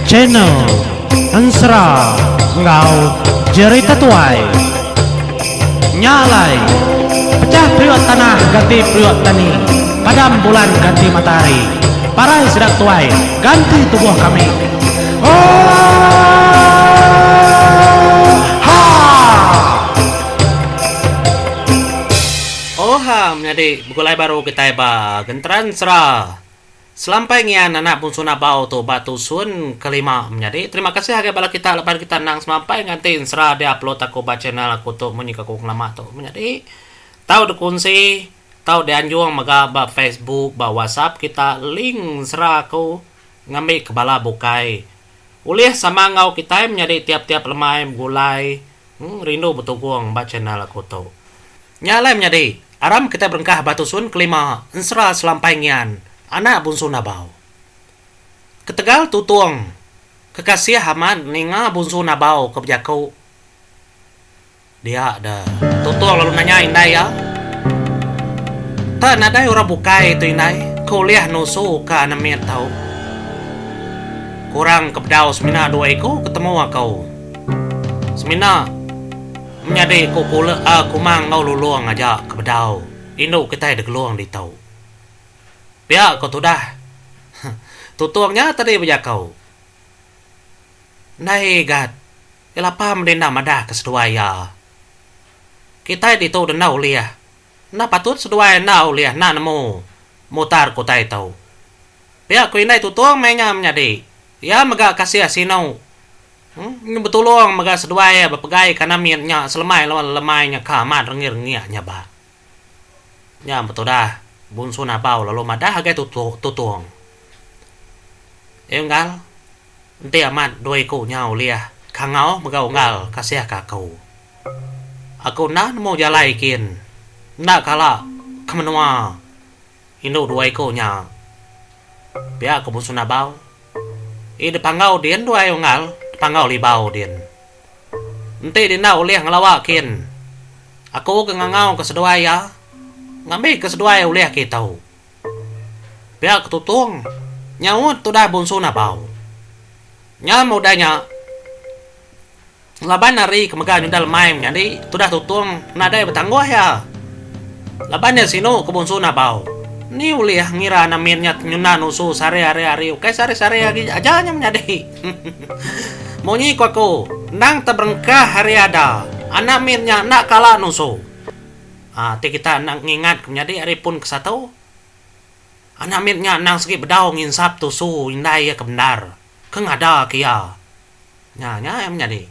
Channel Ansra Ngau Jerita Tuai Nyalai Pecah priok tanah ganti priok tani, padam bulan ganti matahari, parai sedak tuai ganti tubuh kami. Menjadi bukulai baru kita ba gentran serah selampai ngian anak pun sunah bau tu batu sun kelima menjadi terima kasih harga bala kita lepas kita nang semampai ngantin serah dia upload aku ba channel aku tu menyika aku lama tu menjadi tahu dikunci tahu dianjung maga ba Facebook ba WhatsApp kita link serah aku ngambil kebala bukai ulih sama ngau kita menjadi tiap-tiap lemai gulai rindu betul guang ba channel aku tu nyalai menjadi aram kita berengkah batu sun kelima ensra selampai ngian anak bun sunabau ketegal tutuang kekasih haman ninga bun sunabau kebijakau dia ada tutuang lalu nanya indai ya tak nadai orang bukai itu indai kuliah nusu ke anamir tau kurang kebedau semina dua eko ketemu kau semina menjadi kukula kumang ngau luluang aja kebedau induk kita ada keluang di tau biar kau tu dah tutuangnya tadi berjakau nai gad ilapa mendenda madah keseduaya kita di tau dan nau liah na patut seduaya nau liah na nemu mutar kau tai tau biar kau indai tutuang mainnya menjadi ya megak kasih asinau ini betul loang maga seduaya berpegai karena miatnya selemai lawan lemainya kamat rengir-rengirnya ba ya betul dah bun sunabau lalu madah hagai tutuang engal ente amat dua ko nyau liah kangau maga ungal kasih kakau aku nak mau jalaikin nak kala kemenua indo dua ko nya biar aku bun sunabau ini pangau dien dua ungal pangau libau din ente dina ulih ngelawakin aku ke ngangau ke seduaya ngambil ke seduaya ulih kitau biar ketutung nyaut tu dah bunsu nabau nyam udahnya laban nari kemega nyudal main jadi tu dah tutung nadai betangguh ya laban ya sino ke bunsu nabau ni ulih ngira namirnya nyunan usu sare-are ukai sare-sare aja nya menjadi monyi aku nang tebrengkah hari ada anak mirnya nak kalah nusu ti kita nak ngingat menjadi hari pun kesatu anak mirnya nang segi bedau nginsap tusu indai ya kebenar kengada kia nya yang menjadi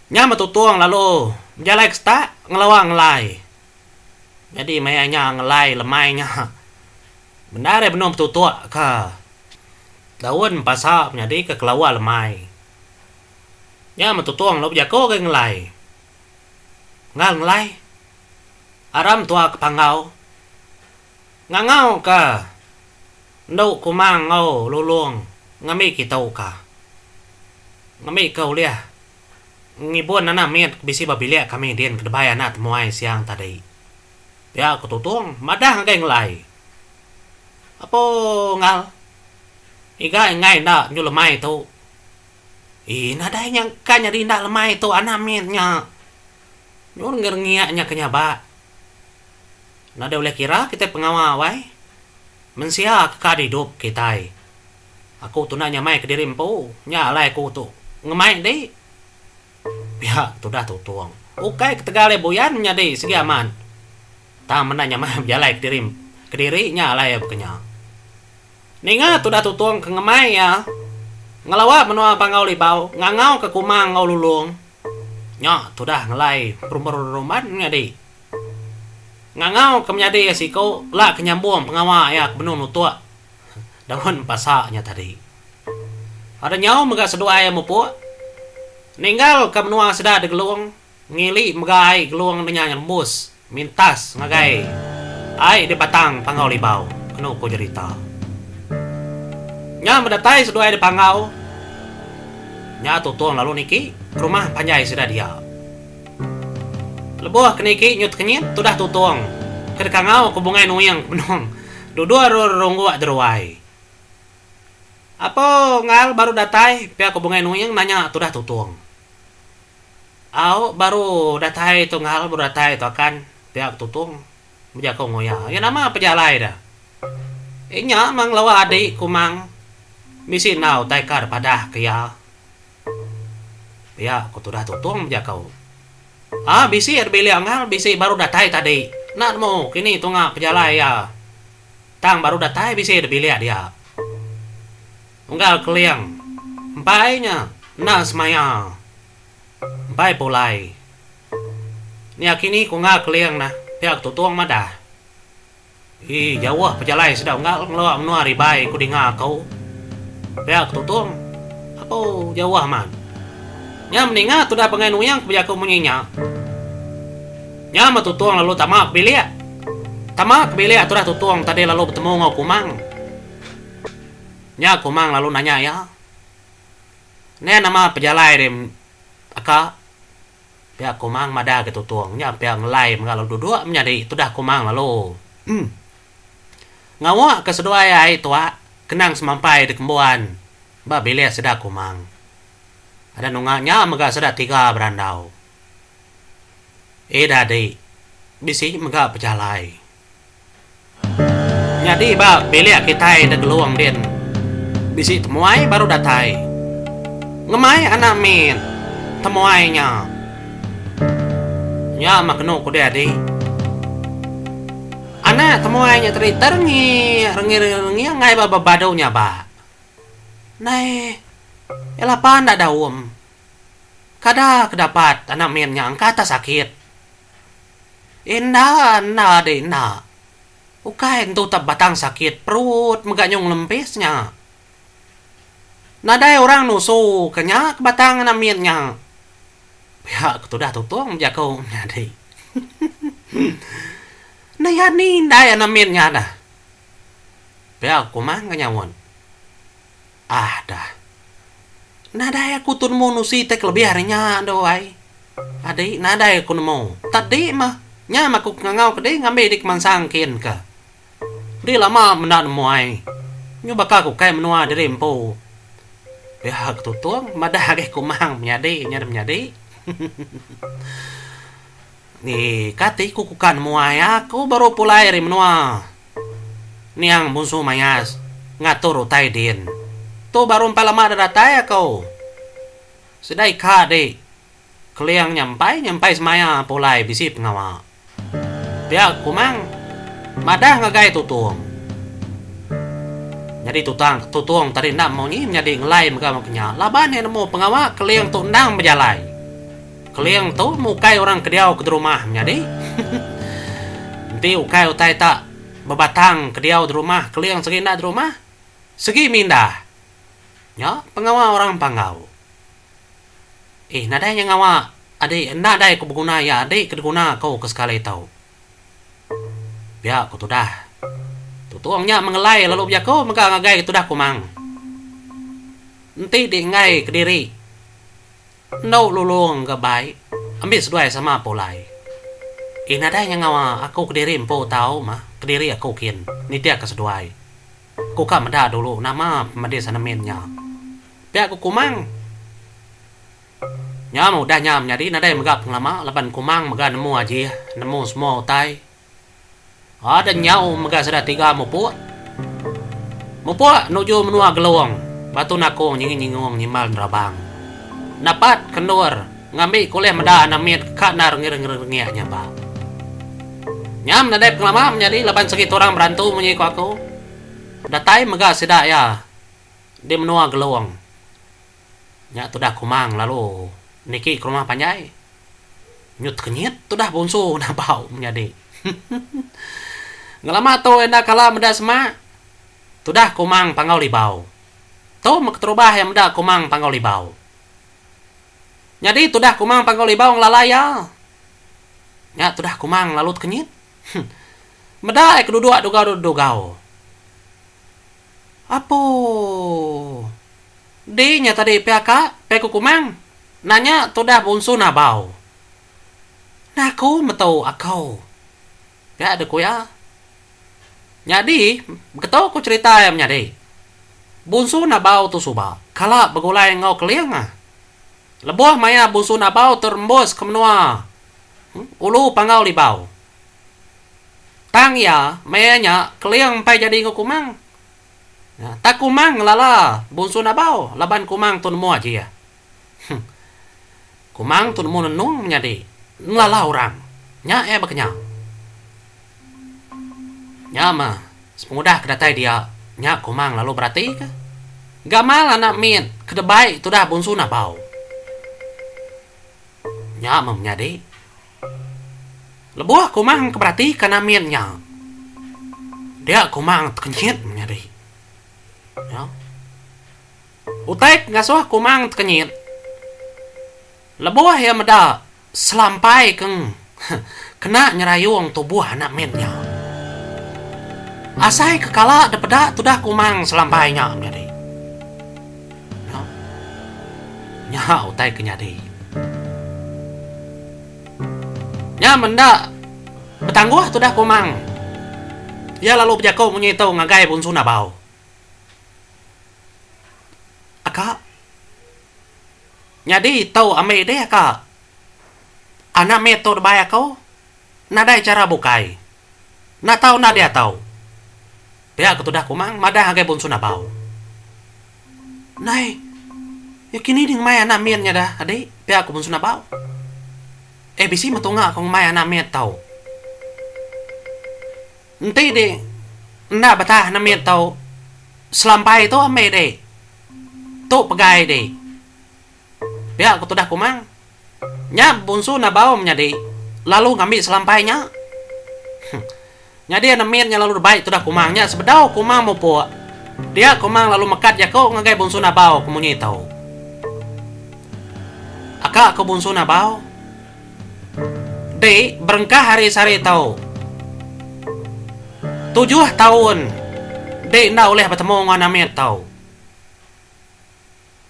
nya metutuang lalu menjalai kesta ngelawang ngelai jadi mayanya ngelai lemainya benar ya benar tutua ka daun pasak menjadi ke kelawa lemai ya metutuang lo jako ke ngelai ngelai aram tua ke pangau ngangau ka ndau kumang ngau lulung ngami kitau ka ngami kau liah ngibun anak miat bisi babilia kami dien kedebaya anak temuai siang tadi ya aku tutung madah ngai ngelai apa ngal iga ngai ndak nyu lemai tu nadai yang kanya di ndak lemai tu anak miatnya nyu ngerngiaknya kenyaba nada boleh kira kita pengawai mensia kekad hidup kita aku tu nanya mai ke diri empu nyalai aku tu ngemai deh ya tu dah tutung ukai ketegale boyan nyadi segi aman tak menanya mah jalai ke diri nyalai ya bekenya ninga tu dah tutung ke ngemai ya ngelawak menua pangau libau ngangau ke kumang ngau lulung nya tu dah ngelai rumah-rumahan nyadi ngangau ke menjadi siko lah kenyambung pengawa ya ke benung nutua daun pasaknya tadi ada nyau mega sedua ayam mupu ninggal ke menua sedar de geluang ngili megai geluang dengan nyembus mintas ngagai ai di batang pangau libau kenu ko cerita nya mendatai sedua di pangau nya tutuang lalu niki rumah panjai sudah dia lebuah keniki nyut kenyit tu dah tutuang kedekangau ke bungai nuyang benong Dudua ronggo deruai. Apa ngal baru datai pihak kubungai nuyang nanya tudah tutuang. Au baru datai tu ngal baru datai tu akan pihak tutung menjaga ngoya. Ya nama pejalai dah. Inya mang lawa adik kumang misi nau taikar pada kaya. Pihak ku tudah tutung menjaga. Bisi erbeli ngal bisi baru datai tadi. Nak mo kini tunga pejalai ya. Tang baru datai bisi erbeli dia. Unggal keliang. Empainya na semaya. Empai polai. Ni kini ku ngal keliang nah. Pihak tutuang madah. Jauh pejalai sedang ngal ngelawak menua ribai ku dengar kau. Pihak tutuang. Apa jauh man. Nya meningat tu dah pengen uyang pihak kau menyinya. Nya tutuang lalu tamak bilia. Tamak bilia tu dah tutuang tadi lalu bertemu ngau kumang. Nya kumang lalu nanya ya. Ni nama pejalai dem aka pihak kumang madah ke tutuang. Nya pihak ngelai mengalau duduk menjadi tu dah kumang lalu. Ngawa kesedua ai tua kenang semampai di kembuan. Ba bilia sedak kumang. Ada nunganya mega sedak 3 berandau. Dadi bisi mega pejalai. Jadi ba bilia kita ada geluang den. Bisi temuai baru datai. Ngemai anak min. Temuainya. Nya makno ku dia di. Anak temuainya teri rengi ngai ba badaunya ba. Nai ela panda daum. Kada kedapat anak min yang kata sakit. Indah de na. Ukain tu tab batang sakit perut meganyong lempisnya. Nadai orang nusu kenya kebatang namirnya. Ya ketudah tutung jakau nyadi. Naya ni daya namirnya dah. Ya kumang kenyawon. Dah. Nadai aku tun mau nusi tek lebih harinya doai. Adi nadai aku nemu. Tadi mah nya maku ngangau kede ngambil dik mansangkin ka. Di lama mendak nemu ai. Nyoba ka aku kai menua dari empo. Ya tutuang madah ke kumang menjadi menjadi. Ni kati kukukan muai aku baru pulai dari menua. Niang musuh mayas ngatur utai din. Tu baru lama ada datai aku. Sedai kade keliang nyampai semaya pulai bisi pengawa. Dia kumang madah ngagai tutuang. Jadi tutuang tadi nak mau ni menjadi ngelai mereka makanya. Laban yang nemu pengawa keliang tu nang berjalai. Keliang tu mukai orang kediau ke rumah menjadi. Nanti ukai utai tak bebatang kediau di rumah. Keliang segi nak di rumah. Segi mindah. Ya pengawa orang panggau. Nadai yang ngawa. Adik nadai ku berguna ya. Adik kedeguna kau ke sekali tahu. Biar aku tu dah. Tuangnya mengelai lalu biako maka ngagai itu dah kumang. Nanti di ngai ke diri. No lulung ke baik. Ambil seduai sama polai. Nadai yang ngawa aku ke diri empo tahu mah. Ke diri aku kin. Ni dia ke seduai. Ku kan meda dulu nama medi sanaminnya. Biar aku kumang. Nyam udah nyam jadi nadai megap lama laban kumang mega nemu aja. Nemu semua utai. Ada nyau mega sudah 3 mupuk nuju menua geluang. Batu nakong nyingong nyimal nerabang. Napat kendur ngambil kuliah meda anamit kanar ngireng-ngirengnya ba. Nyam nadai penglama menjadi laban sekit orang berantu menyiku aku. Datai mega sedak ya. Di menua geluang. Nya tu dah kumang lalu niki ke rumah panjai. Nyut kenyit tu dah bonsu na bau menjadi. Ngelama tu enda kala meda sema. Tu dah kumang pangau libau. Tu makterubah yang meda kumang pangau libau. Jadi tu dah kumang pangau libau ngelalaya. Ya tu dah kumang lalu kenyit. Meda kedua dugau. Apa? Dinya tadi PK, peku kumang. Nanya tu dah bonsu na bau. Nah aku metau akau. Ya ada ku ya. Jadi, begitu ku cerita ya nyadi. Bunsu na bau tu suba. Kala begulai ngau keliang ah. Lebuah maya bunsu na bau terembus ke menua. Ulu pangau li bau. Tang ya, mayanya keliang pai jadi ngau kumang. Ya, tak kumang lala bunsu na bau. Laban kumang tun mua aja ya. Kumang tun mua nung nyadi. Nglala orang. Nya baknya. Nya mah. Semudah kedatai dia. Nya kumang lalu berarti ke? Gamal anak min. Kedebai tu dah bunsu na bau. Nya mah nyadi. Lebuah kumang keberarti kana min nya. Dia kumang kenyit nyadi. Ya. Utek ngasuh kumang kenyit. Lebuah ya meda selampai keng kena nyerayung tubuh anak minnya. Asai kekala depeda tudah kumang selampainya nyadi. Ya. Nya utai kenyadi. Nya menda betangguh tudah kumang. Ya lalu bejako menyitau ngagai bunsu na bau. Aka nyadi tau ame deh aka. Anak metode baya kau. Nadai cara bukai. Na tau na dia tau. Dia ketudah kumang madah hagai bunsu na bau. Nai. Ya kini ding maya anak miennya dah adik. Dia aku bunsu na bau. Bisi matunga kong maya anak miet tau. Nanti deh. Nda batah anak miet tau. Selampai itu ame deh. Tu pegai deh. Dia aku tudah kumang. Nya bunsu na bau nyadi. Lalu ngambil selampainya. Nyadi namirnya lalu baik tudah kumangnya. Sebedau kumang mau puak. Dia kumang lalu mekat ya kau ngagai bunsu na bau kemunyi tau. Aka aku bunsu na bau. Dek berengkah hari-hari tau. 7 tahun. Dek na oleh bertemu dengan namir tau.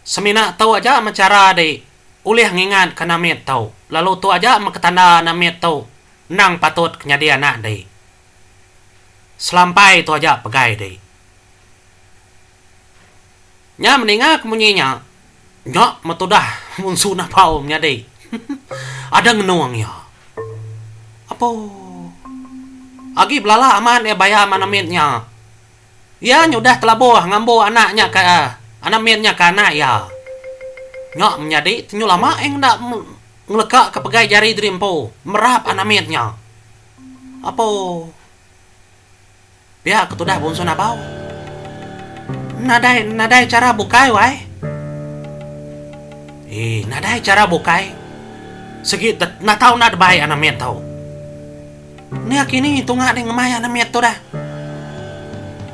Semina tau aja mencara dek. Ulih ngingat ke namir tau. Lalu tu aja maketanda namir tau. Nang patut kenyadi anak dek. Selampai tu aja pegai dek. Nya meninggal kemunyinya. Nya metudah munsu na bau nyadi. Ada ngenuang ya. Apa? Agi belala aman ya bayar mana namirnya. Ya nyudah telabuh ngambo anaknya ke anak mirnya ke anak ya. Nya menjadi tinyu lama ndak ngelekak ke pegai jari drimpo merap anak mirnya. Apa? Biar ketudah bunsu na bau. Nadai cara bukai wai. Nadai cara bukai. Segi na tau na baik anak mir tau. Ni kini tunga ding maya anak mir tu dah.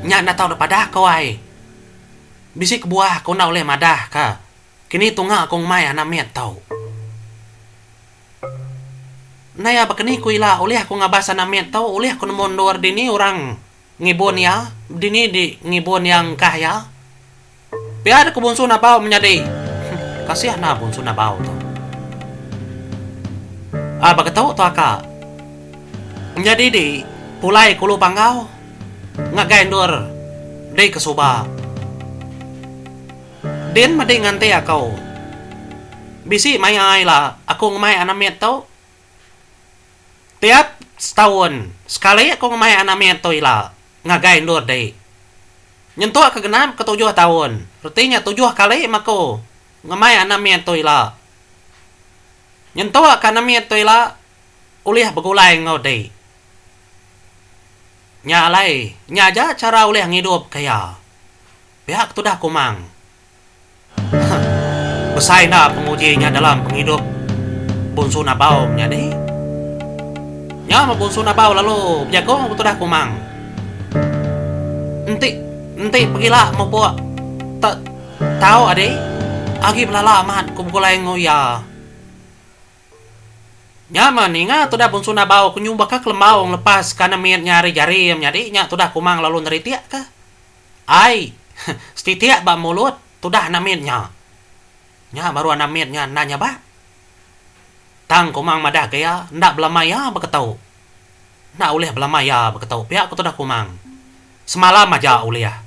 Nya na tau pada kau ai. Bisik buah kau na oleh madah ka. Kini tunga kong maya anak mir tau. Naya bakni kuila oleh aku ngabasa anak mir tau oleh aku nemondor dini orang ngibon ya, dini di ngibon yang kah ya. Biar ke bunsu na bau menjadi. Kasihan na bunsu na bau tu. Baka tahu tu aka. Menjadi di pulai kulu pangau. Ngagai ndur di kesuba. Den madi ngante akau. Bisi mai ai lah aku ngemai anak miet tau. Tiap setahun sekali aku ngemai anak miet tau ila. Ngagai ndur deh. Nyentuh ke genap ke 7 tahun. Artinya 7 kali mako ngamai anak miet tu ila. Nyentuh ke anak miet tu ila ulih begulai ngau deh. Nyalai, nyaja cara ulih ngidup kaya. Pihak tu dah kumang. Besai na pengujinya dalam penghidup bunsu na bau nyadi. Nya bunsu na bau lalu jago tu dah kumang. Nanti pergilah mau buat tak tahu adik agi belala amat kumkulai ngoya. Nyaman ingat tu dah bunsu na bau kunyumba ka kelembau lepas kana miet nyari jari nyadi nya tu dah kumang lalu neritiak ka. Ai stitiak ba mulut tu dah namitnya. Nya baru namitnya nanya ba. Tang kumang madah kaya ndak belamaya beketau. Nak oleh belamaya beketau pihak tu dah kumang. semalam aja uliah.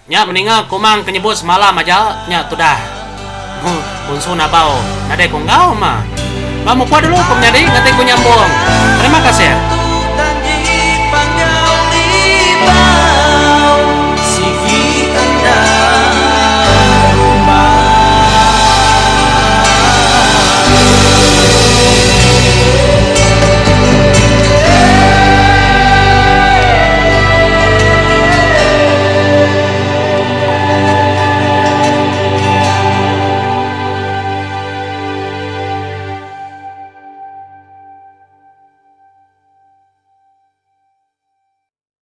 Nya mendingan kumang kenyebut semalam aja nya tuh dah. Unsu na bao, nade kong gao mah. Kamu kuat dulu kum nyadi ngating ku nyambut.